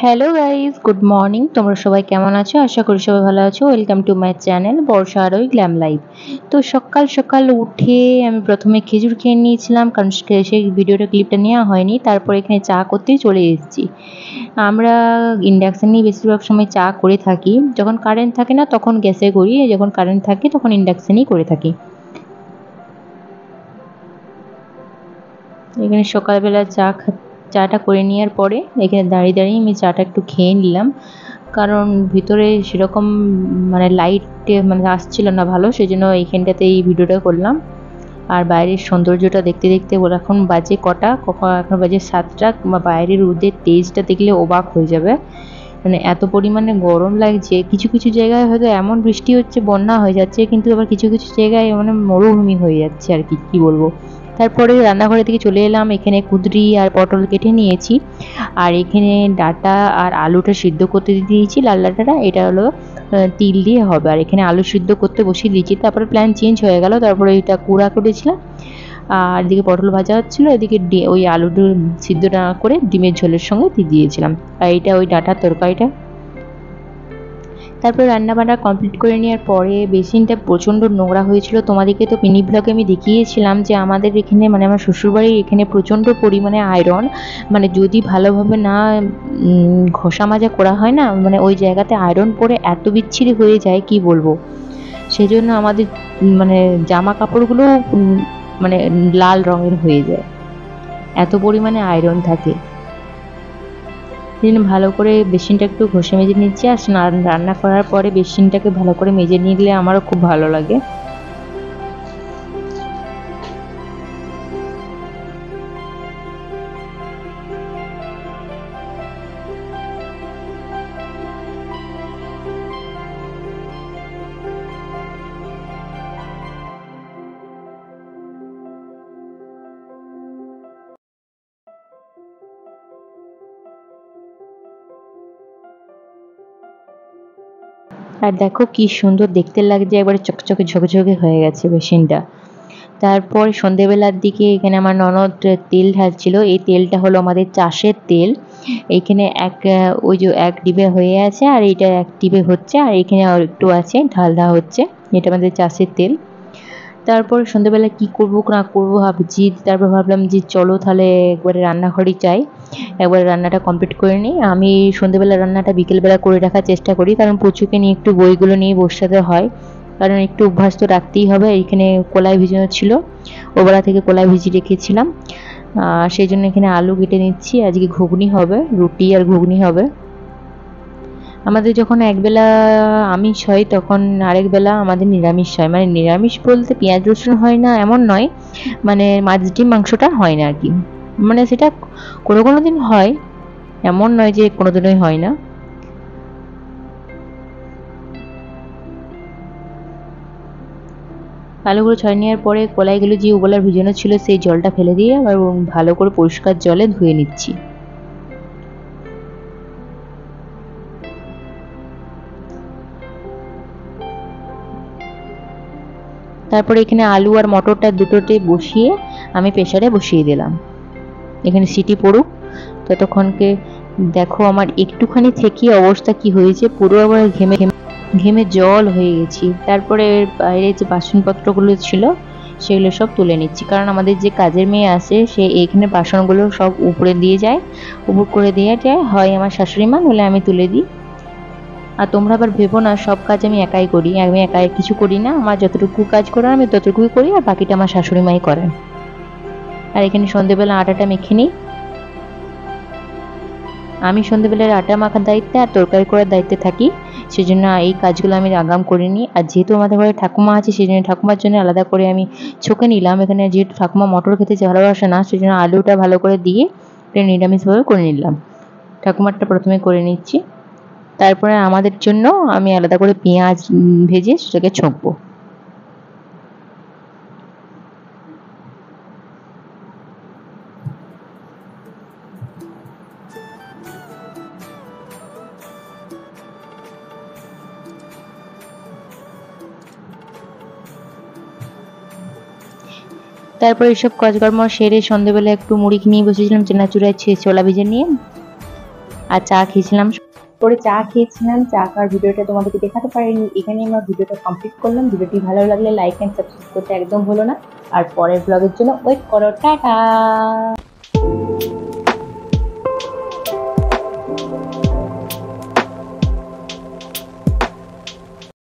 Hello guys, good morning. তোমরা সবাই কেমন আছো? আশা করি সবাই ভালো আছো। ওয়েলকাম টু মাই চ্যানেল বর্ষা আর ওই গ্ল্যাম লাইফ। তো সকাল সকাল উঠে আমি প্রথমে খেজুর খেয়ে নিয়েছিলাম, কারণ সেই ভিডিওটা ক্লিপটা নেওয়া হয়নি। তারপর এখানে চা করতেই চলে এসেছি। আমরা ইন্ডাকশানেই বেশিরভাগ সময় চা করে থাকি। যখন কারেন্ট থাকে না তখন গ্যাসে করি, যখন কারেন্ট থাকে তখন ইন্ডাকশানেই করে থাকি। এখানে সকালবেলা চাটা করে নেওয়ার পরে এখানে দাঁড়িয়ে দাঁড়িয়ে আমি চাটা একটু খেয়ে নিলাম, কারণ ভিতরে সেরকম লাইট আসছিল না ভালো, সেই জন্য এইখানটাতে এই ভিডিওটা করলাম। আর বাইরের সৌন্দর্যটা দেখতে দেখতে এখন বাজে কটা, এখন বাজে 7টা। বাইরের রোদের তেজটা দেখলে অবাক হয়ে যাবে। এত পরিমাণে গরম লাগছে। কিছু কিছু জায়গায় হয়তো এমন বৃষ্টি হচ্ছে বন্যা হয়ে যাচ্ছে, কিন্তু আবার কিছু কিছু জায়গায় মরুভূমি হয়ে যাচ্ছে আর কি বলবো। তারপরে রান্নাঘরের দিকে চলে এলাম। এখানে কুঁদরি আর পটল কেটে নিয়েছি, আর এখানে ডাঁটা আর আলুটা সিদ্ধ করতে দিয়েছি। লাল ডাঁটাটা এটা হলো তিল দিয়ে হবে, আর এখানে আলু সিদ্ধ করতে বসিয়ে দিয়েছি। তারপরে প্ল্যান চেঞ্জ হয়ে গেল, তারপরে এটা কুড়া করেছিলাম, আর এদিকে পটল ভাজা হচ্ছিলো, এদিকে ওই আলুটা সিদ্ধ না করে ডিমের ঝোলের সঙ্গে দিয়ে দিয়েছিলাম, আর এইটা ওই ডাঁটার তরকারিটা। তারপরে রান্নাবান্না কমপ্লিট করে নেওয়ার পরে বেসিনটা প্রচণ্ড নোংরা হয়েছিল। তোমাদেরকে তো মিনি ব্লগে আমি দেখিয়েছিলাম যে আমাদের এখানে আমার শ্বশুরবাড়ির এখানে প্রচণ্ড পরিমাণে আয়রন। যদি ভালোভাবে না ঘষা মাজা করা হয় না, ওই জায়গাতে আয়রন পরে এত বিচ্ছিরি হয়ে যায় কি বলবো। সেই জন্য আমাদের জামা কাপড়গুলো লাল রঙের হয়ে যায়, এত পরিমাণে আয়রন থাকে। সেই জন্য ভালো করে বেসিনটা একটু ঘষে মেজে নিচ্ছি। আর রান্না করার পরে বেসিনটাকে ভালো করে মেজে নিলে আমারও খুব ভালো লাগে। আর দেখো কি সুন্দর দেখতে লাগছে, একবারে চকচকে ঝকঝকে হয়ে গেছে বেসিনটা। তারপর সন্ধেবেলার দিকে এখানে আমার ননদ তেল ঢালছিল। এই তেলটা হলো আমাদের চাষের তেল। এইখানে ওই যে এক ডিবে হয়ে আছে, আর এইটা এক ডিবে হচ্ছে, আর এখানে আর একটু আছে, ঢালটা হচ্ছে। এটা আমাদের চাষের তেল। তারপর সন্ধ্যেবেলা কি করব না করব ভাবছি। তারপর ভাবলাম যে চলো তাহলে একবারে রান্নাঘরে যাই, একবারে রান্নাটা কমপ্লিট করে নিই। আমি সন্ধ্যেবেলা রান্নাটা বিকেলবেলা করে রাখার চেষ্টা করি, কারণ পুচুকে নিয়ে একটু বইগুলো নিয়ে বসাতে হয়, কারণ একটু অভ্যাস তো রাখতেই হবে। এখানে কলাই ভিজানো ছিল, ওবেলা থেকে কলাই ভিজিয়ে রেখেছিলাম। সেই জন্য এখানে আলু কেটে নিচ্ছি। আজকে ঘুগনি হবে, রুটি আর ঘুগনি হবে। আমাদের যখন একবেলা আমিষ হয় তখন আরেক বেলা আমাদের নিরামিষ হয়। নিরামিষ বলতে পেঁয়াজ রসুন হয় না এমন নয়, মাছ ডিম মাংসটা হয় না আর কি। সেটা কোনো কোনো দিন হয়, এমন নয় যে কোনো দিনই হয় না। আলুগুলো ছড়িয়ে নেওয়ার পরে কলাইগুলো যে ওবেলার ভিজানো ছিল সেই জলটা ফেলে দিয়ে আবার ভালো করে পরিষ্কার জলে ধুয়ে নিচ্ছি। তারপরে এখানে আলু আর মটরটা দুটোতে বসিয়ে আমি প্রেসারে বসিয়ে দিলাম। এখানে সিটি পড়ুক ততক্ষণকে। দেখো আমার একটুখানি থেকে অবস্থা কি হয়েছে, পুরো আবার ঘেমে ঘেমে ঘেমে জল হয়ে গেছি। তারপরে বাইরে যে বাসনপত্রগুলো ছিল সেগুলো সব তুলে নিচ্ছি, কারণ আমাদের যে কাজের মেয়ে আসে সে এইখানে বাসনগুলো সব উপরে দিয়ে যায়, উপর করে দিয়ে যায়, হয় আমার শাশুড়ি মা নইলে আমি তুলে দিই। আর তোমরা আবার ভেবো না সব কাজ আমি একাই করি, আমি একাই কিছু করি না। আমার যতটুকু কাজ করার আমি ততটুকুই করি, আর বাকিটা আমার শাশুড়ি মাই করেন। আর এখানে সন্ধেবেলা আটাটা মেখে নিই। আমি সন্ধেবেলার আটা মাখার দায়িত্বে আর তরকারি করার দায়িত্বে থাকি, সেজন্য এই কাজগুলো আমি আগাম করে নিই। আর যেহেতু আমাদের ঘরে ঠাকুমা আছে সেই জন্য ঠাকুমার জন্য আলাদা করে আমি ছকে নিলাম। এখানে যেহেতু ঠাকুমা মটর খেতে ভালোবাসে না, সেই জন্য আলুটা ভালো করে দিয়ে এটা নিরামিষভাবে করে নিলাম। ঠাকুমারটা প্রথমে করে নিচ্ছি, তারপরে আমাদের জন্য আমি আলাদা করে পেঁয়াজ ভেজে সেটাকে ছকবো। তারপর এইসব কাজকর্ম সেরে সন্ধ্যেবেলা একটু মুড়ি নিয়ে বসেছিলাম, চেনাচুড়ায় ছোলা ভেজে নিয়ে। আর চা খেয়েছিলাম। করে চা খেয়েছিলাম, চা খাওয়ার ভিডিওটা তোমাদেরকে দেখাতে পারিনি। এখানে আমরা ভিডিওটা কমপ্লিট করলাম। ভিডিওটি ভালো লাগলে লাইক অ্যান্ড সাবস্ক্রাইব করতে একদম ভুলো না। আর পরের ব্লগের জন্য ওয়েট করো। টাটা।